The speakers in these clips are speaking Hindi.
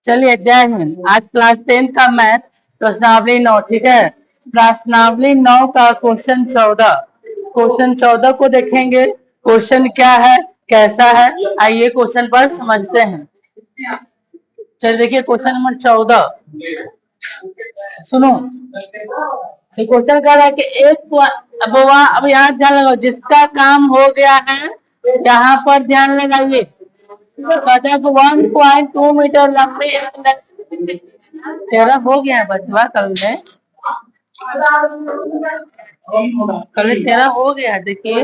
चलिए जय हिंद। आज क्लास 10 का मैथ प्रश्नावली 9, ठीक है। प्रश्नावली 9 का क्वेश्चन 14 को देखेंगे। क्वेश्चन क्या है, कैसा है, आइए क्वेश्चन पर समझते हैं। चलिए देखिए क्वेश्चन नंबर 14 सुनो। क्वेश्चन कह रहा है कि अब यहाँ ध्यान लगाओ, जिसका काम हो गया है यहाँ पर ध्यान लगाइए। कहते हैं 1.2 मीटर लंबी तेरह हो गया है बचवा, कल तेरह हो गया, देखिए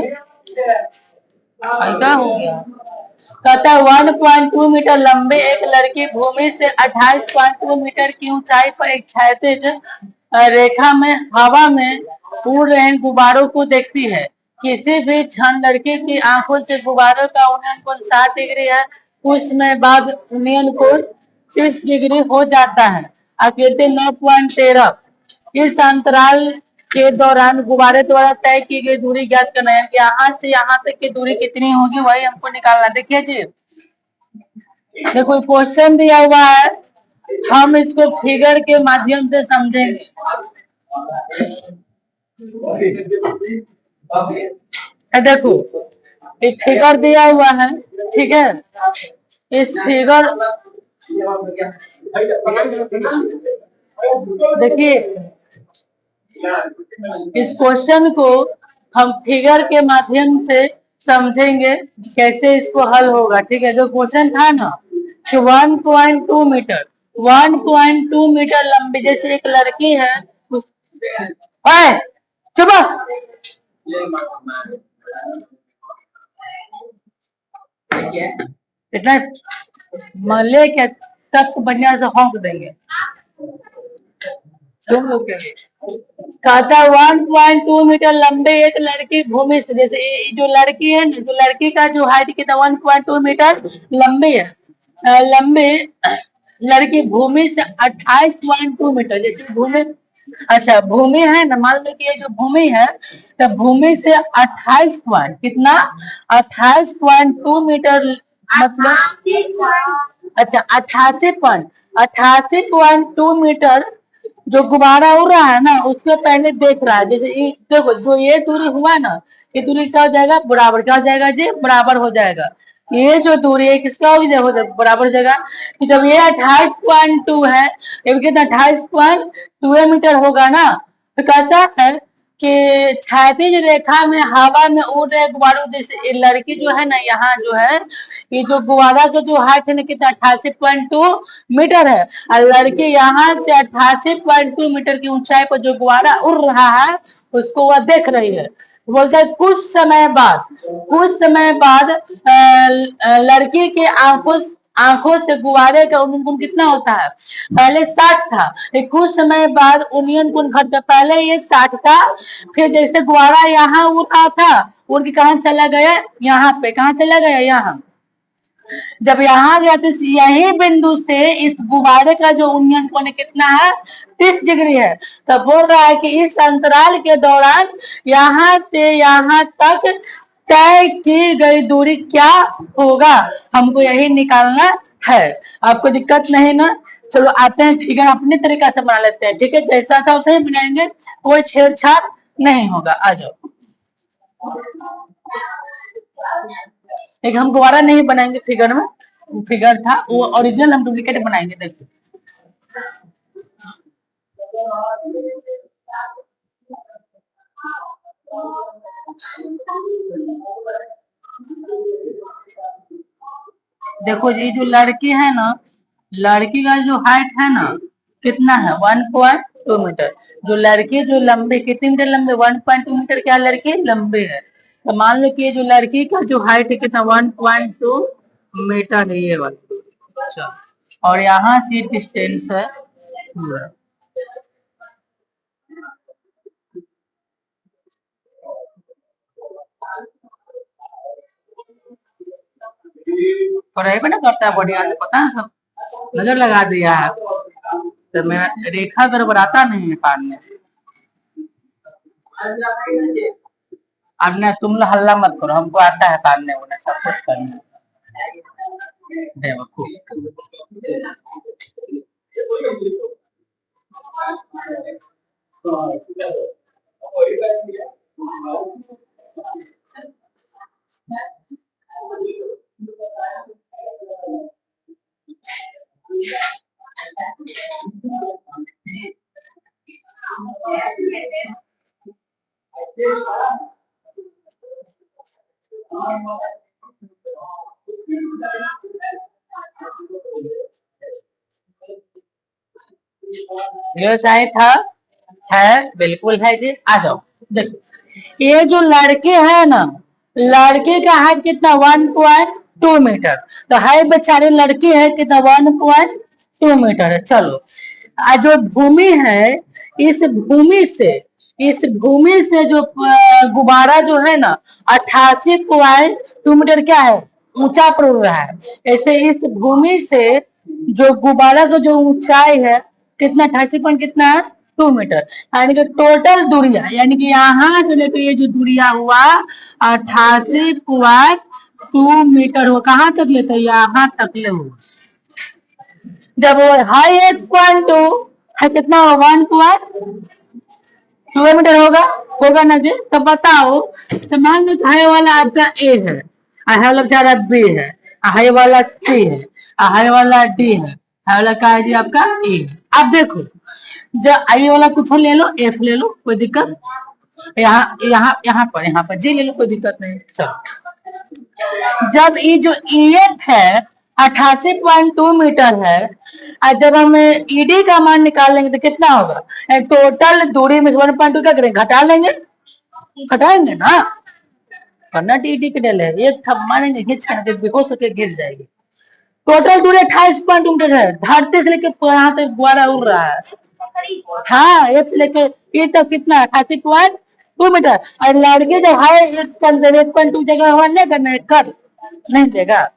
हल्का हो गया। कहता है 1.2 मीटर लंबे एक लड़की भूमि से 28.2 मीटर की ऊंचाई पर एक क्षैतिज रेखा में हवा में उड़ रहे गुब्बारों को देखती है। किसी भी क्षण लड़की की आंखों से गुब्बारों का उन्नयन कोण 7 डिग्री है। कुछ समय बाद उन्नयन कोण 30 डिग्री हो जाता है। आकृति 9.13 इस अंतराल के दौरान गुब्बारे द्वारा तय की गई दूरी ज्ञात करना है। यहाँ से यहाँ तक की दूरी कितनी होगी वही हमको निकालना। देखिए जी, देखो क्वेश्चन दिया हुआ है, हम इसको फिगर के माध्यम से समझेंगे। देखो एक फिगर दिया हुआ है, ठीक है। इस फिगर देखिए, इस क्वेश्चन को हम फिगर के माध्यम से समझेंगे कैसे इसको हल होगा, ठीक है। जो क्वेश्चन था ना कि 1.2 मीटर लंबी जैसे एक लड़की है उस चुप इतना मले के सब बढ़िया से होंक देंगे। कहता 1.2 मीटर लंबे एक लड़की भूमि से, जैसे जो लड़की है ना, जो लड़की का जो हाइट कितना 1.2 मीटर लंबी है, लंबे लड़की भूमि से 28.2 मीटर, जैसे भूमि, अच्छा भूमि है ना, मान लो कि ये जो भूमि है तो भूमि से 28 पॉइंट कितना 28.2 मीटर मतलब अच्छा 88.2 मीटर जो गुब्बारा उड़ रहा है ना उसके पहले देख रहा है। जैसे देखो जो ये दूरी हुआ ना, ये दूरी क्या हो जाएगा, बराबर क्या हो जाएगा जी, बराबर हो जाएगा। ये जो दूरी है किसका हो जाएगा, बराबर हो जाएगा। कि जब ये 28.2 है, ये कितना 28.2 मीटर होगा ना, तो कहता है कि क्षैतिज रेखा में हवा में उड़ रहे गुब्बारों, जैसे लड़की जो है ना, यहाँ जो है ये जो गुब्बारा का जो हाइट है ना कितना 88.2 मीटर है, और लड़की यहाँ से 88.2 मीटर की ऊंचाई पर जो गुब्बारा उड़ रहा है उसको वह देख रही है। बोलता है कुछ समय बाद लड़की के आंखों से गुब्बारे का उन्नयन कोण कितना होता है, पहले 60 था, कुछ समय बाद उन्नयन कोण घटता, पहले ये 60 था, फिर जैसे गुब्बारा यहाँ उड़ा था उड़ के कहाँ चला गया, यहाँ पे कहाँ चला गया, यहाँ जब यहाँ गया तो यही बिंदु से इस गुब्बारे का जो उन्नयन कोण कितना है 30 डिग्री है। तो बोल रहा है कि इस अंतराल के दौरान यहाँ से यहाँ तक तय की गई दूरी क्या होगा, हमको यही निकालना है। आपको दिक्कत नहीं ना, चलो आते हैं फिगर अपने तरीका से बना लेते हैं, ठीक है। जैसा था वैसे ही बनाएंगे, कोई छेड़छाड़ नहीं होगा। आ जाओ, एक हम दोबारा नहीं बनाएंगे फिगर में, फिगर था वो ओरिजिनल, हम डुप्लीकेट बनाएंगे। देखिए देखो ये जो लड़की है ना, लड़की का जो हाइट है ना कितना है 1.2 मीटर। जो लड़की जो लंबे कितने मीटर लंबे 1.2 मीटर क्या लड़की लंबे है। तो मान लो कि ये जो लड़की का जो हाइट है कितना 1.2 मीटर है ये वाला, अच्छा, और यहाँ से डिस्टेंस है पूरा। पढ़ाई में ना करता है बढ़िया से, पता है सब नजर लगा दिया है, तो मेरा रेखा गड़बड़ाता नहीं है पानी। अब ना तुम लोग हल्ला मत करो, हमको आता है पालने वाला सब कुछ करना। बेवकूफ। व्यवसाय था, है, बिल्कुल है जी। आ जाओ, देखो ये जो लड़के हैं ना, लड़के का हाइट कितना 1.2 मीटर, तो हाइट बेचारे लड़की है कितना 1.2 मीटर है। चलो, जो भूमि है, इस भूमि से इस भूमि से जो गुब्बारा जो है ना 88.2 मीटर क्या है, ऊंचा पर उड़ रहा है। ऐसे इस भूमि से जो गुब्बारा का जो ऊंचाई है कितना, 88 पॉइंट कितना है, 2 मीटर। यानी कि टोटल दूरिया, यानी कि यहाँ से लेकर ये जो दूरिया हुआ 88.2 मीटर हो, कहाँ तक लेते, यहाँ तक ले हो। जब वो हाई 8.2 है, कितना हो, 1.2 मीटर होगा ना जी। तो बताओ, तो मान लो हाई वाला आपका ए है, हाई वाला बेचारा बी है, हाई वाला सी है, हाई वाला डी है, हाई वाला का है जी आपका ए है। अब देखो, जब आई वाला कुछ ले लो, एफ ले लो, कोई दिक्कत, यहाँ पर जी ले लो, कोई दिक्कत नहीं। चलो, जब ये जो EF है 88.2 मीटर है, और जब हम ईडी का मान निकालेंगे तो कितना होगा, टोटल दूरी में 1.2 क्या करेंगे, घटा लेंगे, घटाएंगे ना, वरना ईडी के डले एक थप मारेंगे, घिंच के बेहोश होकर गिर जाएगी। टोटल दूरी 28.2 मीटर है, धरती से लेकर यहाँ तक गुब्बारा उड़ रहा है। हाँ, एक से लेके ये तक कितना, 88.2 मीटर। और लड़के जब हाई 1.2 जगह हुआ नहीं करना, कर नहीं देगा,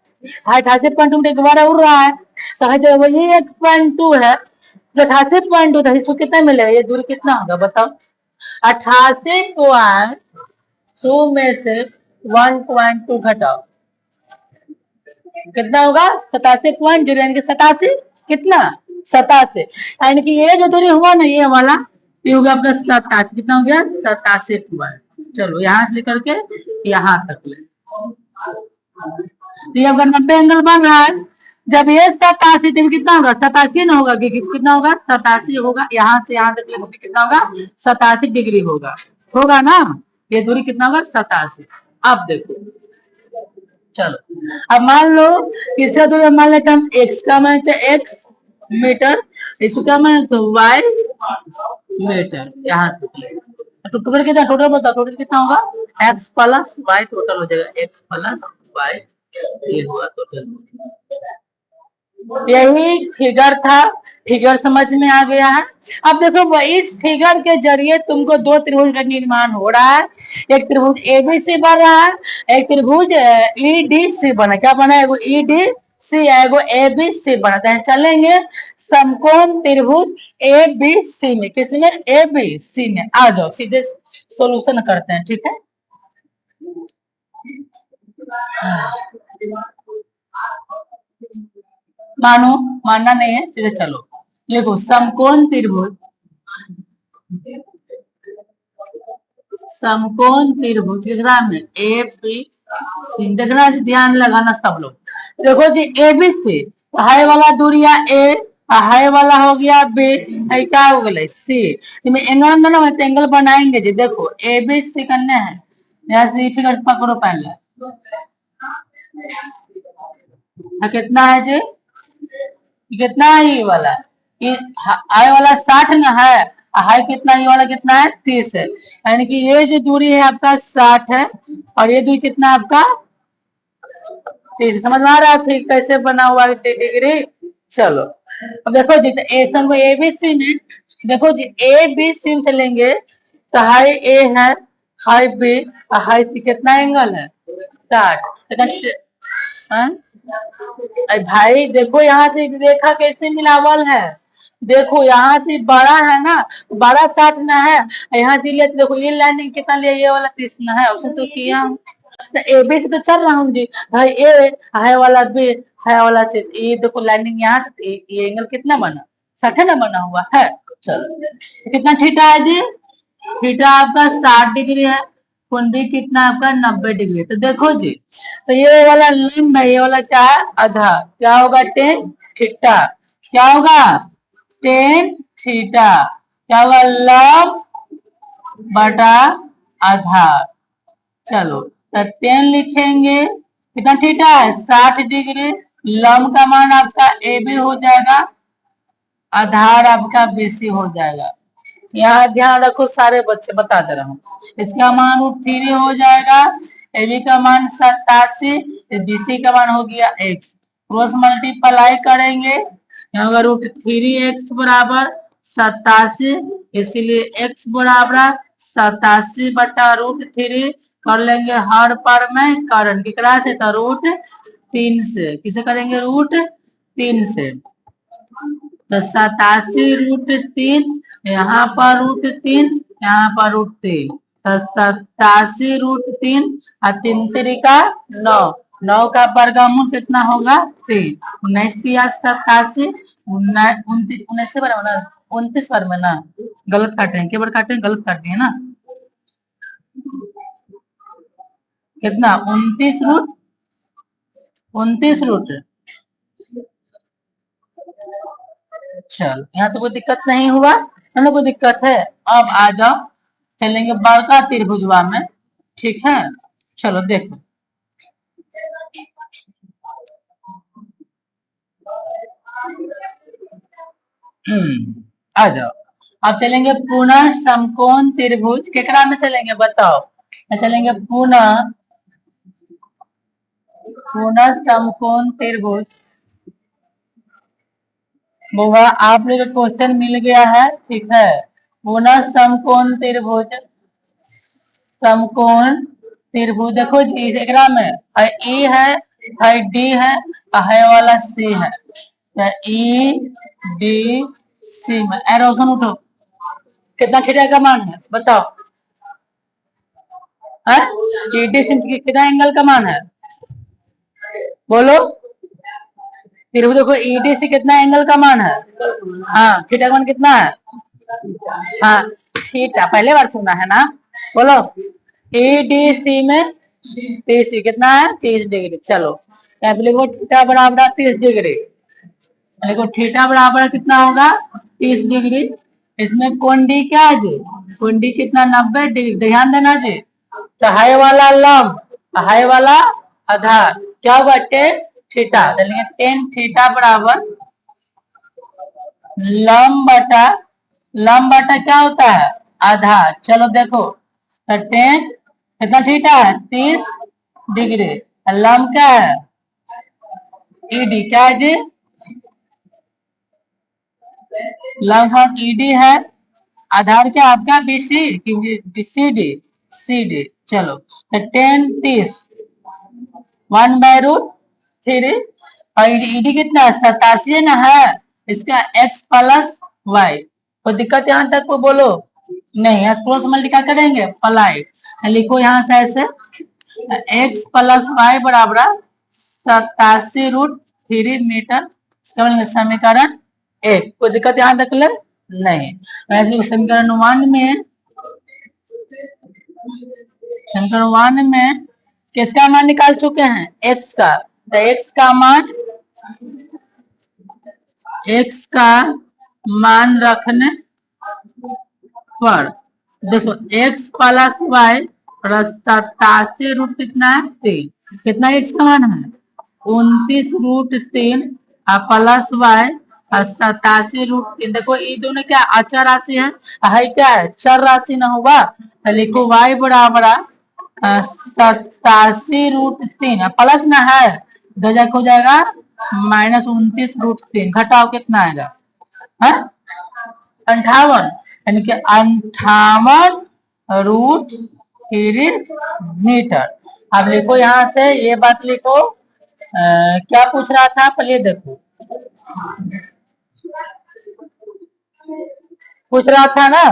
हाई 88.2 मीटर गुब्बारा उड़ रहा है, तो जब वही 1.2 है, जो 88.2 था, इसको कितना मिलेगा, ये दूरी कितना होगा बताओ, 88.2 में से 1.2 घटाओ, कितना होगा, 87.0, यानी कि 87, कितना, 87। यानी कि ये जो दूरी हुआ ना, ये वाला, ये होगा आपका 87, कितना हो गया, 87 चलो, यहाँ से लेकर के यहाँ तक ले, ये अगर 90 एंगल बन रहा है, जब ये 87 तब कितना होगा, 87 ना होगा, कितना होगा, 87 होगा, यहाँ से यहाँ तक ले कितना होगा, 87 डिग्री होगा ना, ये दूरी कितना होगा, 87। अब देखो, चलो, अब मान लो इसका दूरी मान लेते हम x का, मान लेते x मीटर, इसका मान लेते y मीटर, यहाँ तक ले, तो टोटल कितना, टोटल बताओ, टोटल कितना होगा, x प्लस y, टोटल हो जाएगा x प्लस y, ये हुआ टोटल। यही फिगर था, फिगर समझ में आ गया है। अब देखो, इस फिगर के जरिए तुमको दो त्रिभुज का निर्माण हो रहा है, एक त्रिभुज ABC बन रहा है, एक त्रिभुज EDC बना, क्या बना है, एगो EDC, एगो ABC बनाते हैं। चलेंगे समकोण त्रिभुज ABC में, किसमें, ABC में। आ जाओ, सीधे सोल्यूशन करते हैं, ठीक है। मानना नहीं है, सीधे चलो, देखो समकोण त्रिभुज में ABC, देखना, ध्यान लगाना सब लोग। देखो जी, ABC हाई वाला दूरिया A, हाई वाला हो गया B, क्या हो गया C, एंगल ना एंगल बनाएंगे जी। देखो ABC करने हैं, यहाँ से फिगर पकड़ो पहले, कितना है जी, कितना है, ये वाला, हाई वाला 60 ना है, हाई कितना, ये वाला कितना है, 30 है, यानी कि ये जो दूरी है आपका 60 है, और ये दूरी कितना है आपका 30। समझ में आ रहा है फिर कैसे बना हुआ है डिग्री। चलो, अब देखो जी, एसम को ABC में, देखो जी ABC में चलेंगे तो हाई A है, हाई B, हाई C, कितना एंगल है, 60। भाई देखो, यहाँ से रेखा कैसे मिलावल है, देखो यहाँ से बड़ा है ना, बड़ा 60 ना है, यहाँ से ले, देखो ये लाइन कितना लिया, ये वाला 30 ना है, उसने तो किया हूँ, तो AB से तो चल रहा हूँ जी, भाई A हाई वाला B, हाई वाला से, ये देखो लाइनिंग यहाँ से, ये एंगल कितना बना, 60 ना बना हुआ है। चलो, कितना थीटा है जी, थीटा आपका 60 डिग्री है, कुंडी कितना आपका 90 डिग्री। तो देखो जी, तो ये वाला लंब है, ये वाला क्या है, आधा, क्या होगा, 10 थीटा, क्या होगा 10 थीटा, क्या होगा, लंब बटा आधा। चलो, तो 10 लिखेंगे, कितना थीटा है, 60 डिग्री, लंब का मान आपका ए बी हो जाएगा, आधार आपका बीसी हो जाएगा। यहाँ ध्यान रखो सारे बच्चे, बता दे रहा हूँ। इसका मान √3 हो जाएगा, एबी का मान 87, बीसी का मान हो गया x। क्रॉस मल्टीप्लाई करेंगे, यहाँ होगा √3x बराबर 87, इसीलिए x बराबर 87 बटा √3 कर लेंगे हर पर में कारण किकरा से तो √3 से, किसे करेंगे √3 से, तो 87√3, यहाँ पर √3, यहाँ पर √3, तो 87√3 और 3 3 9, 9 का वर्गमूल कितना होगा 3, 19 या 87, 19 बार ना 29 बार में ना गलत काटे हैं, केवल काटे हैं गलत काटे हैं ना, कितना 29 रूट। चल यहाँ तो कोई दिक्कत नहीं हुआ, ना कोई दिक्कत है। अब आ जाओ चलेंगे बड़का त्रिभुजवा में, ठीक है। चलो देखो आ जाओ। अब चलेंगे पुनः समकोण त्रिभुज, केकरा में चलेंगे बताओ, चलेंगे पुनः समकोण त्रिभुज। बुआ आप लोग को क्वेश्चन मिल गया है, ठीक है। पुनः समकोण त्रिभुज, समकोण त्रिभुज देखो जी, एकरा में ई है डी है वाला सी है, ई डी सी में एरोसन उठो, कितना थीटा का मान है बताओ, है ई डी सी कितना एंगल का मान है बोलो, फिर देखो ईडीसी कितना एंगल का मान है, हाँ थीटा का मान कितना है, हाँ थीटा पहले बार सुना है ना, बोलो ईडीसी में टीसी कितना है 30 डिग्री। चलो यहाँ पे लिखो थीटा बराबर 30 डिग्री, देखो थीटा बराबर कितना होगा 30 डिग्री। इसमें कोण डी क्या है जी, कोण डी कितना 90 डिग्री, ध्यान देना जी। तो हाई वाला लंब, हाई वाला आधार क्या होगा 10 थीटा, चलिए 10 थीटा बराबर लंब बटा क्या होता है आधार। चलो देखो तो 10 कितना थीटा है 30 डिग्री, लंब क्या है ईडी क्या है जी, लंब ईडी है, आधार क्या आपका बीसी सी डी। चलो तो 10 30 1/√3 और ईडी कितना है 87 ना है, इसका x प्लस वाई, कोई दिक्कत यहाँ तक को बोलो नहीं, क्रॉस मल्टीप्लाई करेंगे प्लाई, लिखो यहाँ से ऐसे x प्लस वाई बराबर 87√3 मीटर, समीकरण 1। कोई दिक्कत यहाँ तक ले नहीं, वैसे समीकरण 1 में किसका मान निकाल चुके हैं x का, तो x का मान रखने पर देखो x प्लस वाई प्लस 87 कितना है 3, कितना x का मान है 29√3 प्लस वाई 87√3। देखो ये दोनों क्या अचर राशि है क्या है चर राशि ना होगा, तो लिखो y बराबर 87√3 प्लस ना है, दो हो जाएगा -29√3, घटाओ कितना आएगा 58, यानी कि 58√3 मीटर। अब लिखो यहाँ से ये बात लिखो, क्या पूछ रहा था पहले देखो, पूछ रहा था ना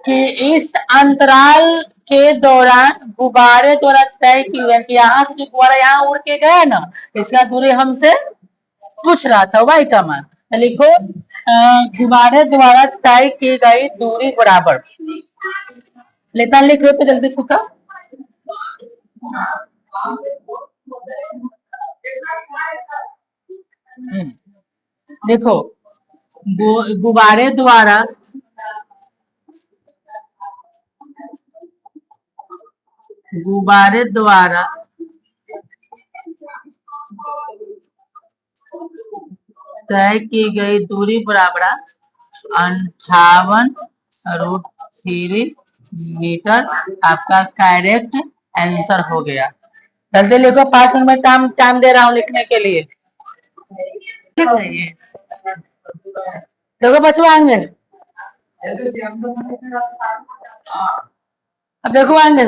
कि इस अंतराल के दौरान गुब्बारे द्वारा तय की गई, यहाँ से जो गुब्बारा यहाँ उड़ के गया ना, इसका दूरी हमसे पूछ रहा था वाई का मान, लिखो गुब्बारे द्वारा तय की गई दूरी बराबर, लेता लिख लो तो जल्दी सुखा, देखो गुब्बारे द्वारा तय की गई दूरी बराबर 58√3 मीटर। आपका करेक्ट आंसर हो गया। जल्दी लिखो, 5 मिनट में टाइम दे रहा हूँ लिखने के लिए। देखो बचवा आएंगे, अब देखो आएंगे।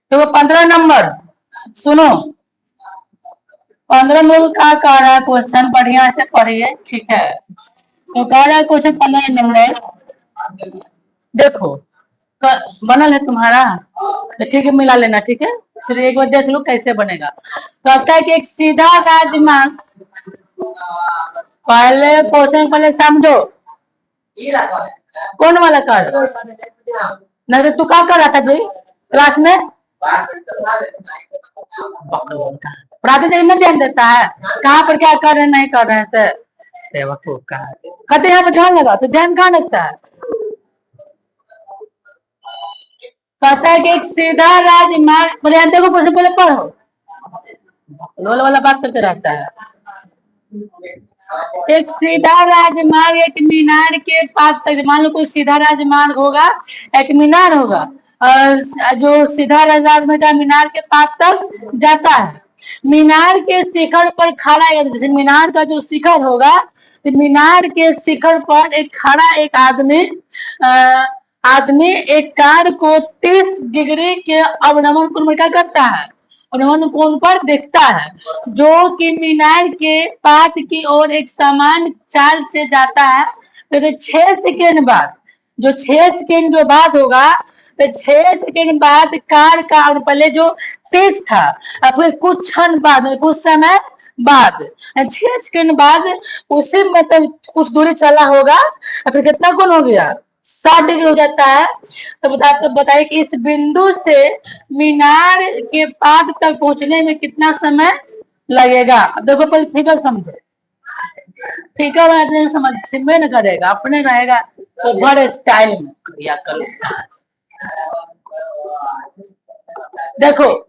देखो 15 नंबर, सुनो 15 नंबर क्या कह रहा है क्वेश्चन, बढ़िया से पढ़िए, ठीक है। तो कह रहा है क्वेश्चन 15 नंबर, देखो बनल है तुम्हारा तो ठीक है, मिला लेना, ठीक है। फिर एक बार देख लो कैसे बनेगा। कहता है कि एक सीधा राजमार्ग, पहले क्वेश्चन पहले समझो, कौन वाला कर नहीं तो तू क्या कर रहा था भाई क्लास में, पढ़ाते थे नहीं ध्यान देता है, कहाँ पर क्या कर रहे हैं नहीं कर रहे हैं सर, बेवकूफ का कहते यहाँ पर ध्यान लगा तो ध्यान कहाँ लगता है। कहता है कि एक सीधा राजमार्ग, बोले देखो क्वेश्चन पहले पढ़ो, लोल वाला बात करते रहता है। एक सीधा राजमार्ग एक मीनार के पास तक, मान लो कोई सीधा राजमार्ग होगा, एक मीनार होगा, और जो सीधा राजमार्ग मीनार के पास तक जाता है। मीनार के शिखर पर खड़ा है, जैसे मीनार का जो शिखर होगा, तो मीनार के शिखर पर एक खड़ा एक आदमी एक कार को 30 डिग्री के अवनमन कोण में क्या करता है, अवनमन कोण पर देखता है, जो कि मीनार के पात की ओर एक समान चाल से जाता है। तो 6 सेकेंड बाद, जो 6 सेकेंड जो बाद होगा, तो 6 सेकेंड बाद कार का, और पहले जो 30 था, अब कुछ क्षण बाद, कुछ समय बाद, 6 सेकेंड बाद उसी मतलब कुछ दूरी चला होगा, फिर कितना कोण हो गया, 60 डिग्री हो जाता है। तो बताइए कि इस बिंदु से मीनार के पाद तक पहुंचने में कितना समय लगेगा। अब देखो पहले फिगर समझो, फिगर समझ में न करेगा, अपने रहेगा तो बड़े स्टाइल में किया करो। देखो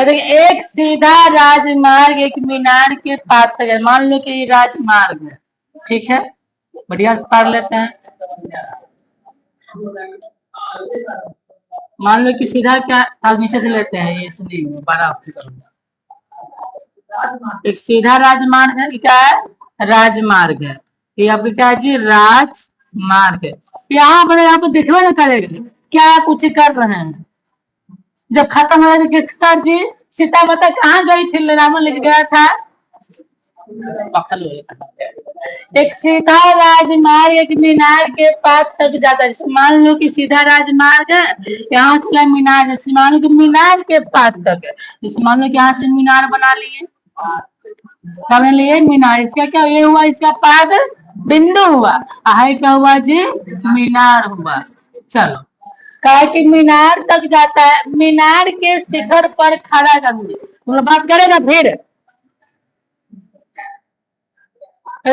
एक सीधा राजमार्ग एक मीनार के पास तक है, मान लो कि ये राजमार्ग है, ठीक है, बढ़िया से पढ़ लेते हैं। मान लो कि सीधा क्या नीचे से लेते हैं, ये सुनिए 12 एक सीधा राजमार्ग है, क्या है, राजमार्ग है, ये आपका क्या है जी, राजमार्ग है। यहाँ पर दिखवा ना करेगा क्या कुछ कर रहे हैं, जब खत्म हो जाएगा सर जी सीता माता कहाँ गई थी, रावण लेके गया था। एक सीधा राजमार्ग एक मीनार के पास तक जाता है, मान लो कि सीधा राजमार्ग है, यहाँ से मीनार, जैसे मान लो कि मीनार के पास तक है, जैसे मान लो कि यहाँ से मीनार बना लिए, बना लिए मीनार, इसका क्या ये हुआ, इसका पाद बिंदु हुआ, है क्या हुआ जी, मीनार हुआ। चलो कहा कि मीनार तक जाता है, मीनार के शिखर पर खड़ा कर, बात करेगा फिर,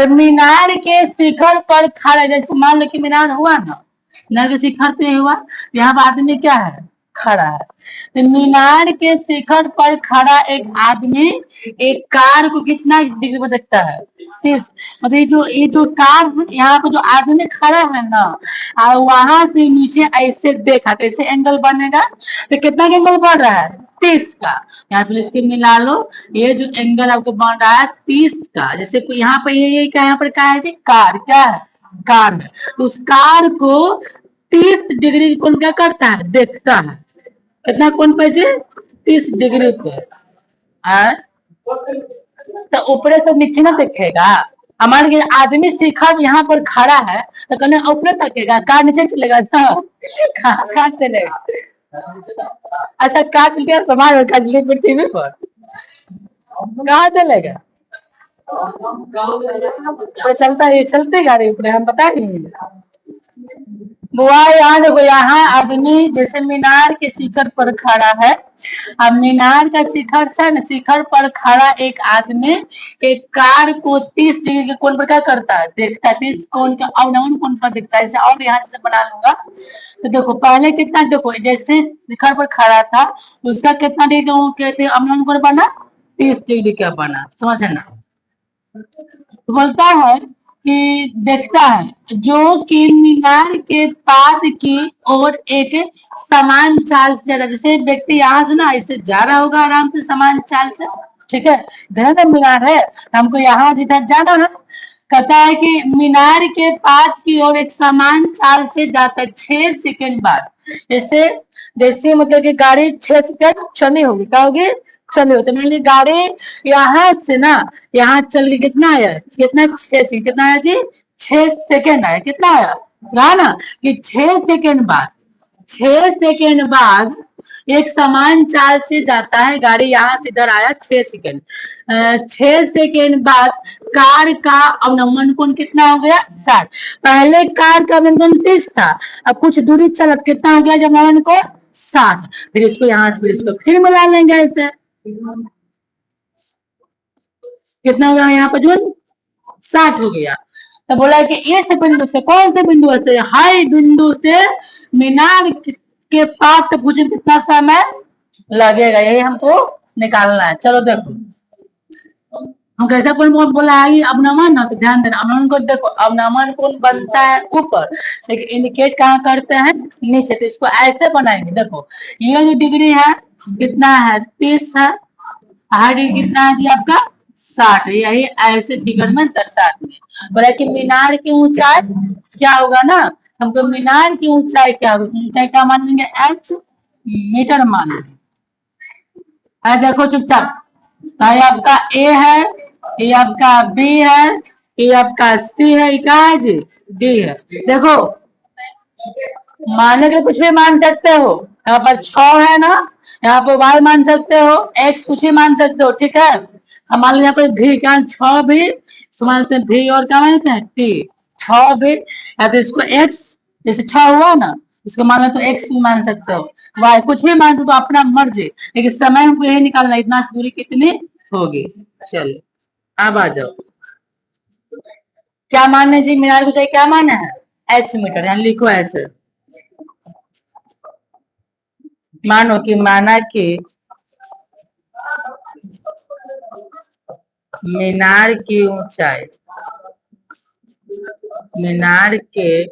मीनार के शिखर पर खड़ा, जैसे मान लो कि मीनार हुआ ना, मीनार के शिखर से हुआ, यहाँ पर आदमी क्या है, खड़ा है। तो मीनार के शिखर पर खड़ा एक आदमी एक कार को कितना डिग्री में देखता है, 30, मतलब ये जो कार यहाँ पर जो आदमी खड़ा है ना, वहां से नीचे ऐसे देखा, कैसे एंगल बनेगा, तो कितना एंगल बन रहा है, 30 का। यहाँ पर इसके मिला लो, ये जो एंगल आपको बन रहा है 30 का, जैसे यहाँ पर ये क्या, यहाँ पर क्या है जी, कार, क्या है, कार है, तो उस कार को 30 डिग्री कोण क्या करता है, देखता है, कितना कोण पे जी, 30 डिग्री पे, तो ऊपर से नीचे ना देखेगा, हमारे आदमी शिखर यहाँ पर खड़ा है तो कहने ऊपर तकेगा, कार नीचे चलेगा ना, कहाँ चलेगा, अच्छा कार चल गया समाज पृथ्वी पर, कहाँ चलेगा, तो चलता है, चलते गाड़ी ऊपर, हम बता नहीं बुआ। यहाँ देखो, यहाँ आदमी जैसे मीनार के शिखर पर खड़ा है, अब मीनार का शिखर से न, शिखर पर खड़ा एक आदमी एक कार को 30 डिग्री के कोण पर क्या करता है, देखता है, 30 कोण का अवनमन कोण पर देखता है, ऐसे और यहाँ से बना लूंगा। तो देखो पहले कितना, देखो जैसे शिखर पर खड़ा था उसका कितना डिग्री कहते हैं अवनमन कोण बना, 30 डिग्री का बना, समझे ना। तो बोलता है कि देखता है जो कि मीनार के पाद की ओर एक समान चाल से जा रहा, जैसे व्यक्ति यहाँ से ना ऐसे जा रहा होगा आराम से समान चाल से, ठीक है। इधर ना मीनार है, हमको यहाँ इधर जाना है। कहता है कि मीनार के पाद की ओर एक समान चाल से जाता है 6 सेकंड बाद। जैसे जैसे मतलब कि गाड़ी 6 सेकंड चलनी होगी, क्या होगी, चलनी होगी। तो मान ली गाड़ी यहाँ से ना यहाँ चल के कितना आया, कितना 6 सेकंड, कितना आया जी, 6 सेकंड आया, कितना आया, कहा ना कि 6 सेकंड बाद, 6 सेकंड बाद एक समान चाल से जाता है गाड़ी, यहाँ से इधर आया 6 सेकंड। 6 सेकंड बाद कार का अवनमन कोण कितना हो गया, 60। पहले कार का अवनमन 30 था, अब कुछ दूरी चला कितना हो गया जब अवनमन को 60। फिर इसको यहाँ से फिर इसको फिर मिला लेंगे ऐसे, कितना हो गया यहाँ पर जो 60 हो गया। तो बोला कि इस बिंदु से, कौन से बिंदु से, हाई बिंदु से मीनार के पास तक मुझे कितना समय लगेगा, यही हमको निकालना है। चलो देखो हम कैसा कोण बोला है अवनमन ना, तो ध्यान देना अवनमन को देखो, अवनमन कोण बनता है ऊपर लेकिन इंडिकेट कहाँ करते हैं, नीचे। तो इसको ऐसे बनाएंगे, देखो ये जो डिग्री है कितना है 30 है, हाइट कितना है जी आपका 60, यही ऐसे फिगर में दर्शाते हैं। बोला कि मीनार की ऊंचाई क्या होगा ना, हमको मीनार की ऊंचाई क्या होगी, ऊंचाई क्या मान लेंगे, h मीटर मान लेंगे। देखो चुपचाप, ये आपका ए है, ये आपका बी है, ये आपका सी है, ये क्या है जी, डी है। देखो मानने के कुछ भी मान सकते हो, यहाँ पर 6 है ना, यहाँ पर y मान सकते हो, x कुछ भी मान सकते हो, ठीक है। हम मान लो यहाँ पर भी क्या 6 भी मानते हैं, भी और क्या मानते हैं टी, 6 भी, या तो इसको x जैसे 6 हुआ ना, इसको मान लो तो x भी मान सकते हो, y कुछ भी मान सकते हो, अपना मर्जी। लेकिन समय हमको यही निकालना इतना दूरी कितनी होगी। चलो अब आ जाओ, क्या मानना जी, मीनार को चाहिए क्या माना है, h मीटर, यहाँ लिखो ऐसे, मानो कि माना कि मीनार की ऊंचाई, मीनार के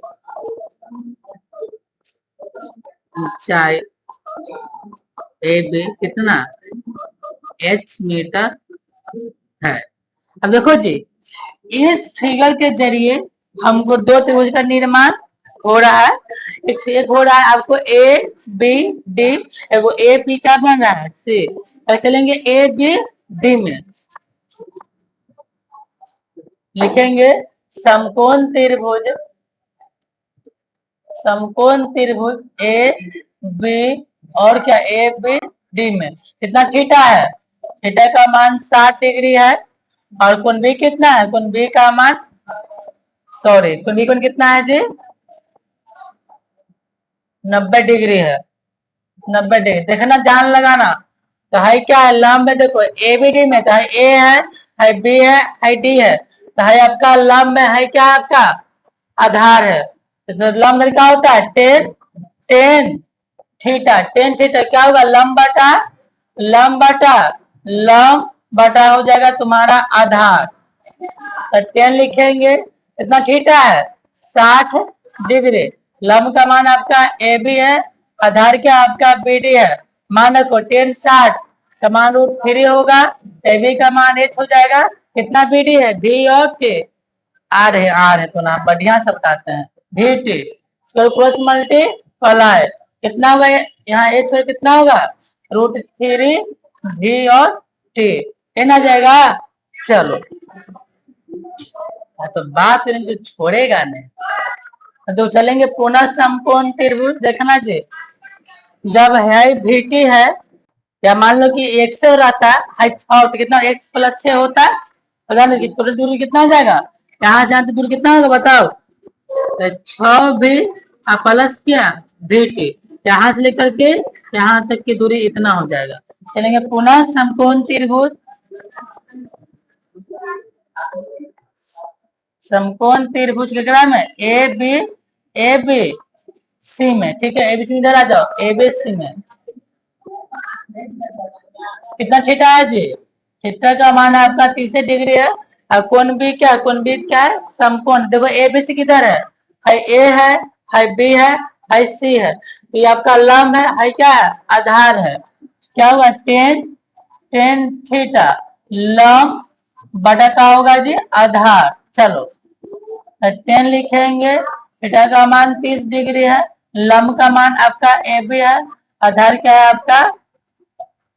ऊंचाई ए बी कितना h मीटर है। अब देखो जी इस फिगर के जरिए हमको दो त्रिभुज का निर्माण हो रहा है, एक हो रहा है आपको ए बी डी, एगो ए बी का बन रहा है सी, चलेंगे ए बी डी में लिखेंगे समकोण त्रिभुज, समकोण त्रिभुज ए बी और क्या ए बी डी में कितना थीटा है, थीटा का मान 60 डिग्री है, और कोण बी कितना है, कोण बी का मान, सॉरी कोण बी कोण कितना है जी 90 डिग्री है, 90 डिग्री। देखना ध्यान लगाना, तो हाई क्या है लंब है, देखो ए बी डी में तो हाई ए है, हाई बी है, हाई डी है, तो हाई आपका लंब है, हाई क्या आपका आधार है। तो लंब क्या होता है टेन थीटा, टेन थीटा क्या होगा लंब बटा लंब बटा हो जाएगा तुम्हारा आधार, तो 10 लिखेंगे, इतना थीटा है 60 डिग्री, लंब का मान आपका ए बी है, आधार क्या आपका बी डी है, मान को 10 60 का मान √3 होगा, ए बी का मान h हो जाएगा, कितना बी डी है बी और टी, आर है तो ना बढ़िया सब बताते हैं भी टी, क्रॉस मल्टीप्लाई कितना होगा, यहाँ h कितना होगा √3 भी और टी, आ जाएगा। चलो तो बात करेंगे छोड़ेगा नहीं, तो चलेंगे पुनः समकोण त्रिभुज। देखना जी जब है VT है, या मान लो कि x से रहता है तो कितना x + 6 होता है, पता नहीं कि दूरी कितना हो जाएगा, यहाँ से दूरी कितना होगा बताओ, तो 6 भी प्लस क्या VT, यहाँ से लेकर के यहाँ तक की दूरी इतना हो जाएगा। चलेंगे पुनः समकोण त्रिभुज, समकोण त्रिभुज के ग्राम में ए बी सी में, ठीक है एबीसी इधर आ जाओ, एबीसी में कितना थीटा है जी थीटा का मान आपका 30 डिग्री है। और कोण बी क्या है? समकोण। देखो ए बी सी किधर है ए है बी है सी है, तो ये आपका लंब है क्या है? आधार है। क्या होगा? टेन टेन थीटा लंब बटा का होगा जी आधार। चलो तो 10 लिखेंगे। थीटा का मान 30 डिग्री है, लंब का मान आपका ए बी है, आधार क्या है आपका?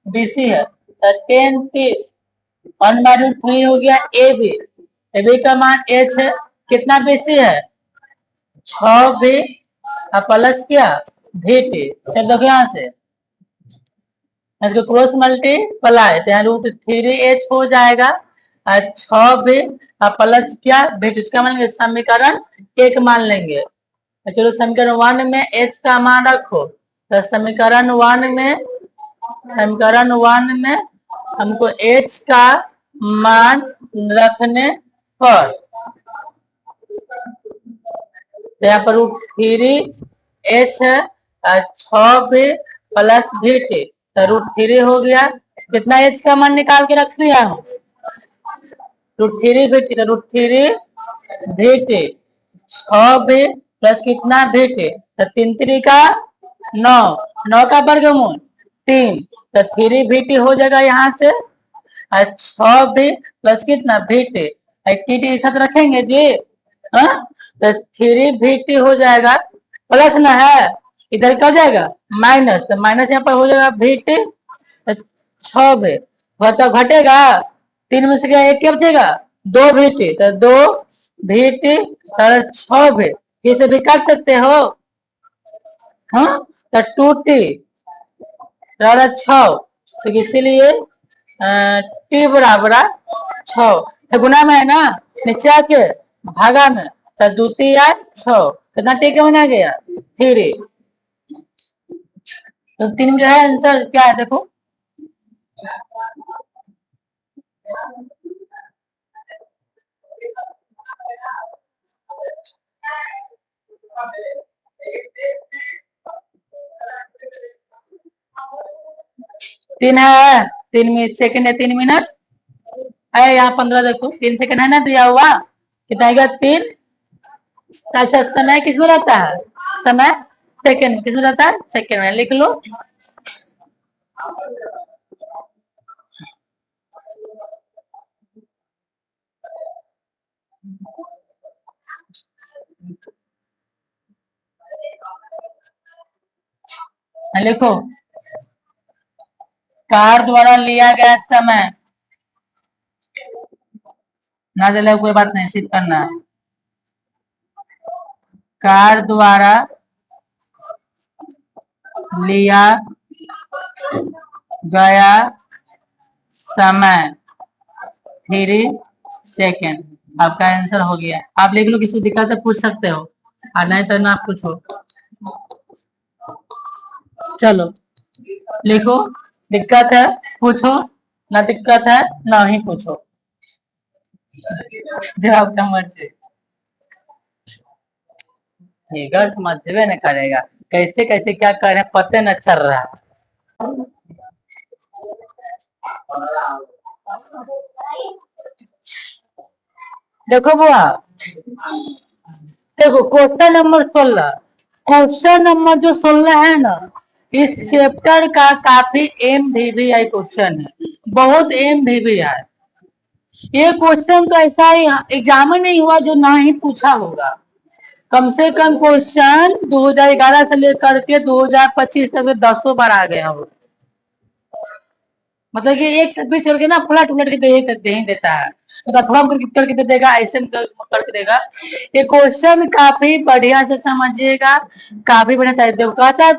बीसी है। तो 10 30 1/3 हो गया ए बी का मान एच है, कितना बीसी है? 6 भी प्लस क्या? VT। चल देखो यहाँ से इसको क्रॉस मल्टीप्लाई तो यहाँ √3h हो जाएगा। और 6 भी प्लस क्या? VT। इसका मान लेंगे समीकरण 1 मान लेंगे। तो चलो समीकरण 1 में h का मान रखो। तो समीकरण 1 में हमको h का मान रखने पर यहाँ पर √3h है और 6 भी प्लस VT तो √3 हो गया। कितना h का मान निकाल के रख दिया हूँ? √3 VT तो √3 VT 6 भी प्लस कितना? VT तो 3 3 का 9 9 का वर्गमूल 3 तो 3 VT हो जाएगा यहाँ से। और 6 भी प्लस कितना? VT टी एक साथ रखेंगे जी। हाँ तो 3 VT हो जाएगा, प्लस ना है इधर क्या हो जाएगा? माइनस। तो माइनस यहाँ पर हो जाएगा VT। तो 6 भी तो घटेगा, 3 में से क्या एक क्या बचेगा? 2 VT तो 2 VT और 6 भी किसे भी काट सकते हो। हाँ तो 2T और 6 तो इसीलिए टी बराबर 6 तो गुना में है ना, नीचे आके भागा में तो द्वितीय 6 कितना टी का बना गया? 3। तो 3 जो है आंसर क्या है देखो। तीन है, 3 सेकंड है, 3 मिनट है यहाँ 15 देखो 3 सेकंड है ना दिया हुआ। कितना आएगा? 3। अच्छा समय किसमें रहता है? समय सेकंड किसमें रहता है? सेकंड में लिख लो। लिखो कार द्वारा लिया गया समय ना दिला कोई बात नहीं, सिद्ध करना है। कार द्वारा लिया गया समय 3 सेकंड। आपका आंसर हो गया। आप लिख लो, किसी दिक्कत है पूछ सकते हो और नहीं तो ना पूछो। चलो लिखो, दिक्कत है पूछो, ना दिक्कत है ना ही पूछो, जवाब का मर्जी। फिगर समझबे न करेगा, कैसे कैसे क्या कर रहे हैं पते न चल रहा है। देखो बुआ, देखो क्वेश्चन नंबर जो 16 है ना, इस चैप्टर का काफी MVVI क्वेश्चन है, बहुत MVVI। ये क्वेश्चन तो ऐसा ही एग्जाम में नहीं हुआ जो ना ही पूछा होगा। कम से कम क्वेश्चन 2011 से लेकर के 2025 तक 10 बार आ गया हो। मतलब कि एक भी छोड़ के ना फ्लैट उलट के दे ही देता है, तो थोड़ा करके दे देगा, ऐसे करके देगा। ये क्वेश्चन काफी बढ़िया से समझिएगा, काफी बढ़िया कहता है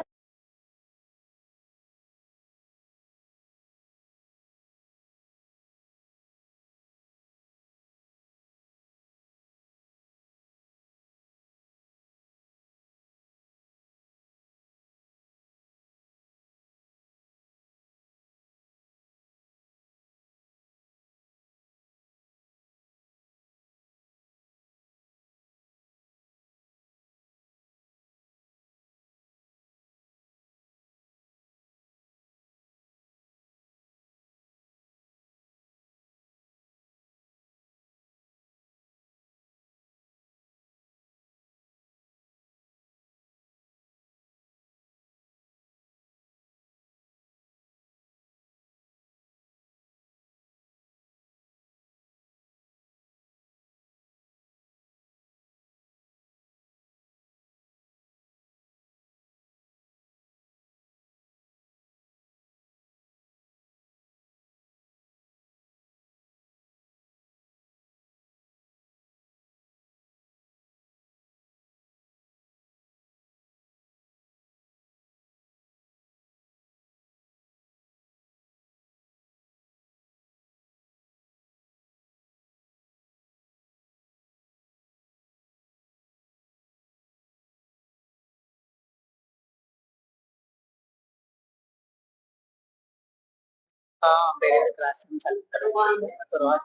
हाँ मेरे क्लास में चालू करो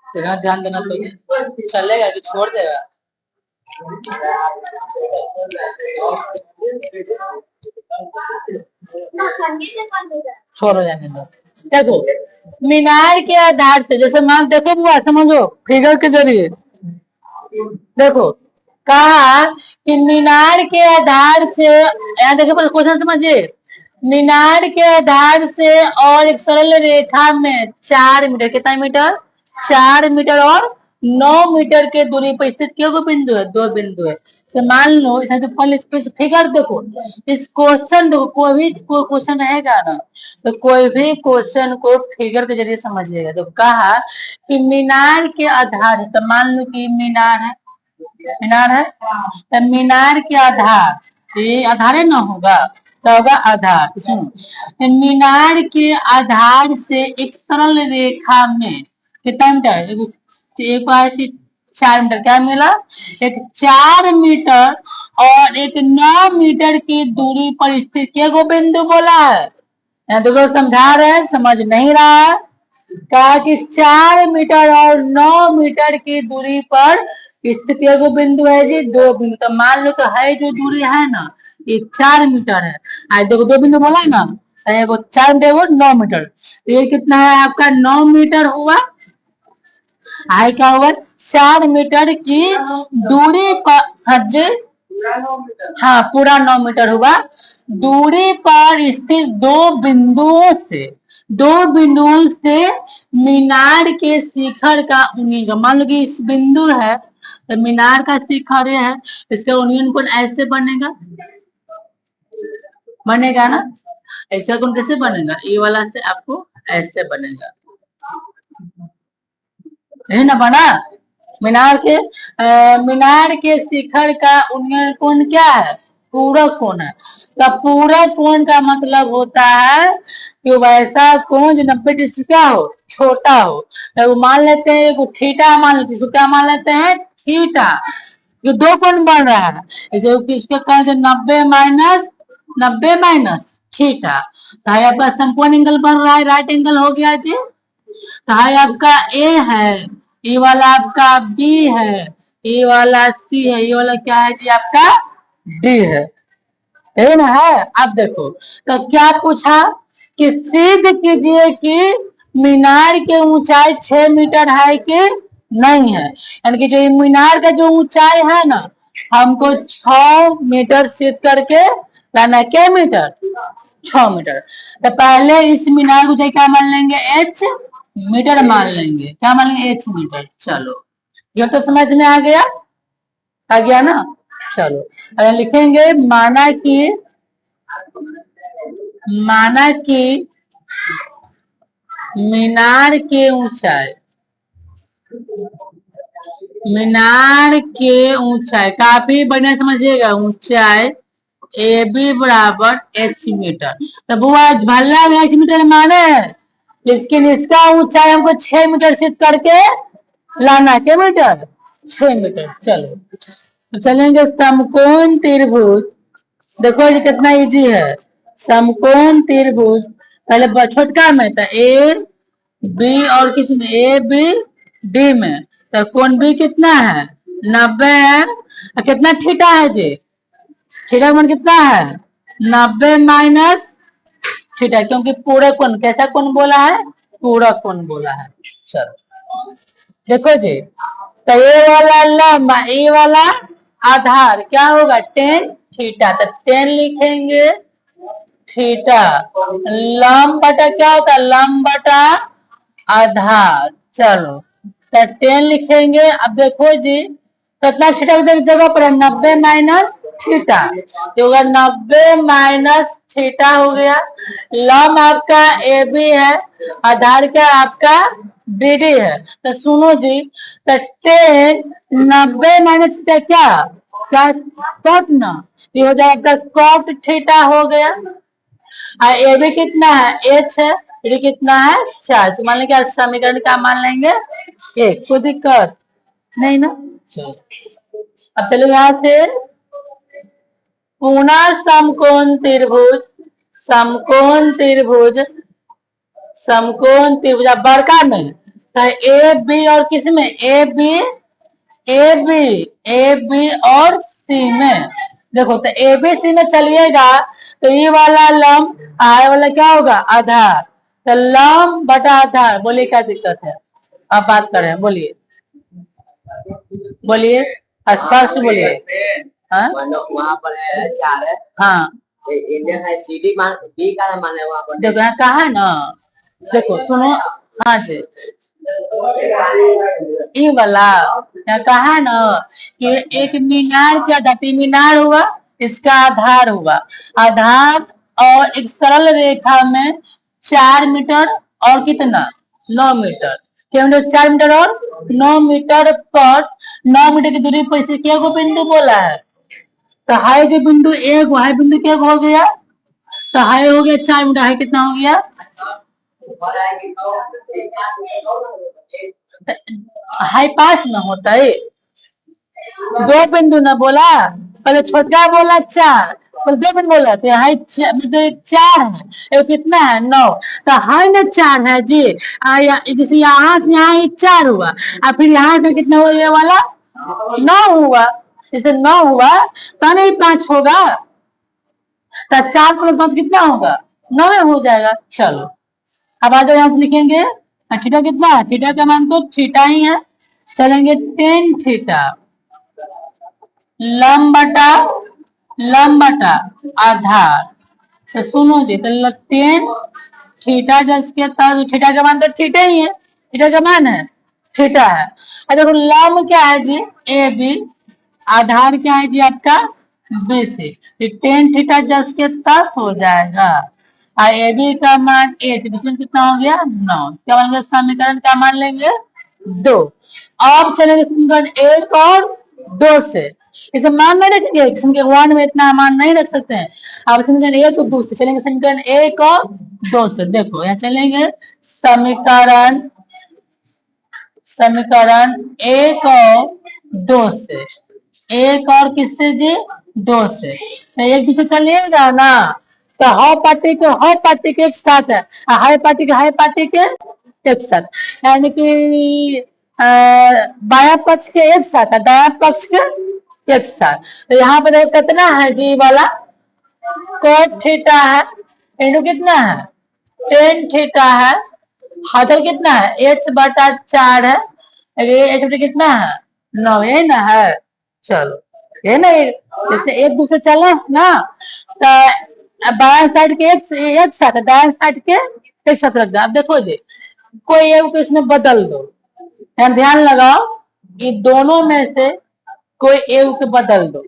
तेरा ध्यान देना तुझे चलेगा कि छोड़ देगा। छोड़ो जाने दो। देखो मीनार के आधार से जैसे मान देखो बुआ समझो फिगर के जरिए देखो कहा कि मीनार के आधार से यहाँ देखो क्वेश्चन समझिए। मीनार के आधार से और एक सरल रेखा में 4 मीटर कितना मीटर 4 मीटर और 9 मीटर के दूरी पर स्थित क्यों बिंदु है 2 बिंदु है। तो मान लो इस पहले फिगर देखो इस क्वेश्चन देखो कोई भी क्वेश्चन रहेगा ना तो कोई भी क्वेश्चन को फिगर के जरिए समझिएगा। तो कहा कि मीनार के आधार है तो मान लो कि मीनार है तो मीनार के आधार ये आधार ना होगा तो होगा आधार। सुनो मीनार के आधार से एक सरल रेखा में कितना मीटर एक 4 मीटर क्या मिला एक 4 मीटर और एक 9 मीटर की दूरी पर स्थित क्या गो बिंदु बोला है। देखो समझा रहे हैं समझ नहीं रहा है। कहा कि 4 मीटर और 9 मीटर की दूरी पर स्थित एगो बिंदु है जी 2 बिंदु। तो मान लो तो है जो दूरी है ना ये 4 मीटर है आज देखो 2 बिंदु बोला ना एगो 4 मीटर एगो 9 मीटर तो ये कितना है आपका 9 मीटर हुआ। आई क्या हुआ 4 मीटर की दूरी पर हाँ पूरा 9 मीटर हुआ दूरी पर स्थित दो बिंदुओं से मीनार के शिखर का यूनियन मान लो कि इस बिंदु है तो मीनार का शिखर है इसका यूनियन कोण ऐसे बनेगा ना ऐसा कोण कैसे बनेगा ये वाला से आपको ऐसे बनेगा है ना बना मीनार के शिखर का यूनियन कोण क्या है पूरक कोण है। तो पूरक कोण का मतलब होता है कि वैसा कोण जो 90 डिग्री क्या हो छोटा हो। तो मान लेते हैं एक थीटा मान लेते हैं क्या मान लेते हैं थीटा जो 2 कोण बन रहा है जो किसके कारण 90 माइनस थीटा तो आपका समकोण एंगल बन रहा है राइट एंगल हो गया जी। तो आपका ए है ये वाला आपका बी है ये वाला सी है ये वाला क्या है जी आपका डी है ना है। अब देखो तो क्या पूछा कि सिद्ध कीजिए कि मीनार की ऊंचाई 6 मीटर है कि नहीं है यानी कि जो मीनार का जो ऊंचाई है ना हमको 6 मीटर सिद्ध करके लाना क्या मीटर 6 मीटर। तो पहले इस मीनार की ऊंचाई क्या मान लेंगे एच मीटर मान लेंगे क्या मान लेंगे एच मीटर। चलो ये तो समझ में आ गया ना। चलो अगर लिखेंगे माना कि मीनार के ऊंचाई काफी बढ़िया समझिएगा ऊंचाई ए बी बराबर एच मीटर। तो बुआ भल्ला में एच मीटर माने है लेकिन इसका ऊंचाई हमको 6 मीटर सिद्ध करके लाना क्या मीटर 6 मीटर। चलो तो चलेंगे समकोण त्रिभुज देखो ये कितना इजी है समकोण त्रिभुज पहले छोटका में था ए बी और किस में ए बी डी में तो कोण बी कितना है 90 है और कितना थीटा है जी थीटा कोण कितना है 90 माइनस थीटा क्योंकि पूरा कोण कैसा कोण बोला है पूरा कोण बोला है। चलो देखो जी तो ये वाला लंबा ये वाला आधार क्या होगा 10 थीटा तो 10 लिखेंगे थीटा लंब बटा क्या होता है लंब बटा आधार। चलो तो 10 लिखेंगे। अब देखो जी कितना थीटा की जगह पर 90 माइनस थीटा होगा 90 माइनस थीटा हो गया। लंब आपका ए बी है आधार क्या आपका बी डी है। तो सुनो जी तो 10 90 माइनस थीटा क्या कॉट ना ये हो जाएगा कॉट थीटा हो गया। ए बी कितना है एच है डी कितना है 4 तो मान लेंगे समीकरण क्या मान लेंगे एक कोई दिक्कत नहीं ना। अब चलो यहाँ से पुनः समकोण त्रिभुज समकोण त्रिभुज, समकोण त्रिभुज बड़का में तो ए बी और किस में, A B, A B, A B और सी में। देखो तो ए बी सी में चलिएगा तो ये वाला लंब आय वाला क्या होगा, आधार। तो लंब बटा आधार, बोलिए क्या दिक्कत है। आप बात करें, बोलिए बोलिए स्पष्ट बोलिए। हाँ वहाँ पर है 4 है। हाँ इंडियन है CD मान डी का मान है वहाँ पर। देखो यहाँ कहा है ना, देखो सुनो, हाँ जी ये वाला यहाँ कहा है ना कि एक मीनार क्या जाती, मीनार हुआ इसका आधार हुआ, आधार और एक सरल रेखा में 4 मीटर और कितना 9 मीटर, क्या 4 मीटर और 9 मीटर पर 9 मीटर की दूरी पर इसे क्या को बिंदु बोला है। तो हाई जो बिंदु एक, हाई बिंदु क्या हो गया, तो हाई हो गया 4 मीटर, हाई कितना हो गया, हाई 5 न होता है, 2 बिंदु न बोला, पहले छोटा बोला 4, पहले 2 बिंदु बोला तो हाई तो 4 है, ये कितना है 9, तो हाई में 4 है जी। जैसे यहाँ से यहाँ 4 हुआ और फिर यहाँ से कितना हुआ, ये वाला 9 हुआ, जैसे 9 हुआ तो नहीं 5 होगा, तो 4 + 5 कितना होगा 9 हो जाएगा। चलो अब आ जाओ, यहाँ से लिखेंगे थीटा कितना है, थीटा का मान तो थीटा ही है, चलेंगे tan थीटा लंब बटा आधार। तो सुनो जी, तो tan थीटा जिसके तब थीटा का मान तो थीटा ही है, थीटा का मान है थीटा है। देखो लंब क्या है जी, ए बी, आधार क्या है जी आपका बी सी, tan थीटा जिसके तस हो जाएगा और ए बी का मान 8, कितना हो गया 9, क्या बनेगा समीकरण का मान लेंगे 2। अब चलेंगे समीकरण 1 और 2 से, इसे मान नहीं रखेंगे, समीकरण 1 में इतना मान नहीं रख सकते हैं। अब समीकरण 1 और 2 से चलेंगे समीकरण 1 और 2 से। देखो यहाँ चलेंगे समीकरण 1 और 2 से, 1 और किससे जी 2 से, तो एक दूसरे चलिएगा ना, तो हाई पार्टी के एक साथ है, हाई पार्टी के एक साथ, यानी कि बाया पक्ष के एक साथ है, दाया पक्ष के एक साथ। तो यहाँ पे देखो कितना है जी वाला cot थीटा है इंटू कितना है tan थीटा है, हाथल कितना है h/4 है, h बटे कितना है 9, ये ना है। चलो ये ना, जैसे एक दूसरे चला ना, तो बाया साइड के एक साथ है, दाया साइड के एक साथ रख दो। अब देखो जी कोई एक को इसमें बदल दो, ध्यान लगाओ कि दोनों में से कोई एक को बदल दो,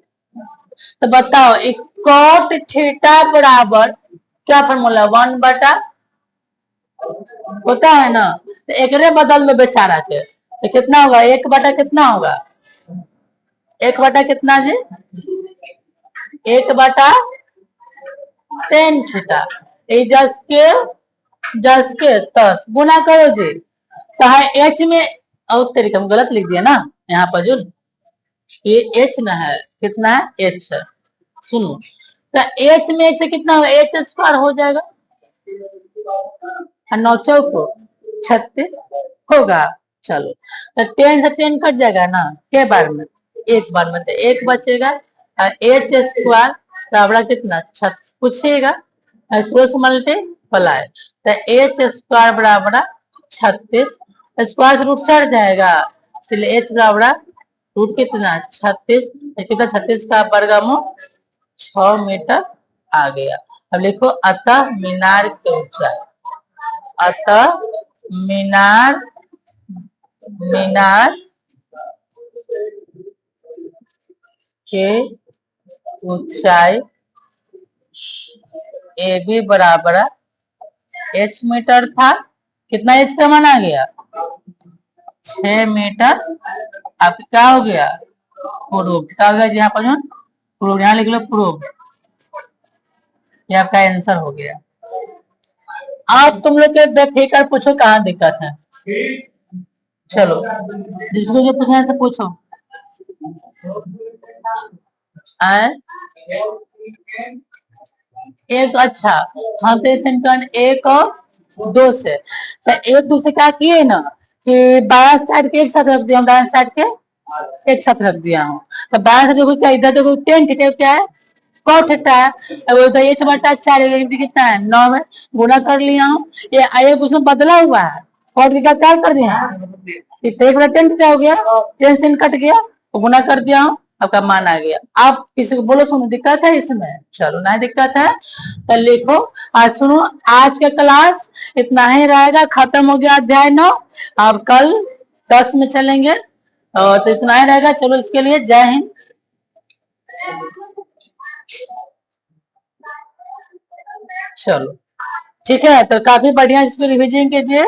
तो बताओ एक cot थीटा बराबर क्या फॉर्मूला 1 बटा होता है ना, तो एक बदल दो बेचारा के, तो कितना होगा 1 बटा कितना होगा, 1 बटा कितना जी 1 बटा tan थीटा, जस के तस गुना करो जी, तो है h में, और तरीका में गलत लिख दिया ना यहाँ पर जो ये h ना है, कितना है h है, सुनो तो h में से कितना होगा h² हो जाएगा, 9 चौको 36 होगा। चलो तो 10 से 10 कट जाएगा ना, के बार में एक बार में, तो 1 बचेगा और h² बराबर कितना 36 पूछिएगा, क्रॉस मल्टीप्लाई, तो h² बराबर 36, स्क्वायर से रूट चढ़ जाएगा, इसलिए h बराबर रूट कितना 36, कितना 36 का वर्गमूल 6 मीटर आ गया। अब लिखो अतः मीनार की ऊंचाई, अतः मीनार के ऊंचाई ए बी बराबर h मीटर था, कितना h का मान आ गया 6 मीटर, अब क्या हो गया प्रूव, क्या हो गया यहाँ पर प्रूव, यहाँ लिख लो प्रूव, ये आपका आंसर हो गया। आप तुम लोग के देख कर पूछो कहाँ दिक्कत है, चलो जिसको जो पूछना है से पूछो। आए एक, अच्छा हाँ, तो सेकंड एक और दो से, तो एक दो से क्या किए ना कि 12 साइड के एक साथ रख दिया हूँ, 12 साइड के एक साथ रख दिया हूँ। तो 12 साइड देखो क्या, इधर देखो 10 थीटा क्या है, कॉट थीटा है। अब उधर ये 4 कितना है 9 में गुना कर लिया हूँ। ये एक उसमें बदला हुआ है, कॉट के क्या कर दिया, एक बड़ा 10 थीटा हो गया, 10 से कट गया तो गुना कर दिया हूँ, आपका मान आ गया। आप किसी को बोलो सुनो दिक्कत है इसमें, चलो ना दिक्कत है तो लिखो। आज सुनो, आज का क्लास इतना ही रहेगा, खत्म हो गया अध्याय 9। अब कल 10 में चलेंगे, तो इतना ही रहेगा। चलो इसके लिए जय हिंद। चलो ठीक है, तो काफी बढ़िया इसको रिविजन कीजिए।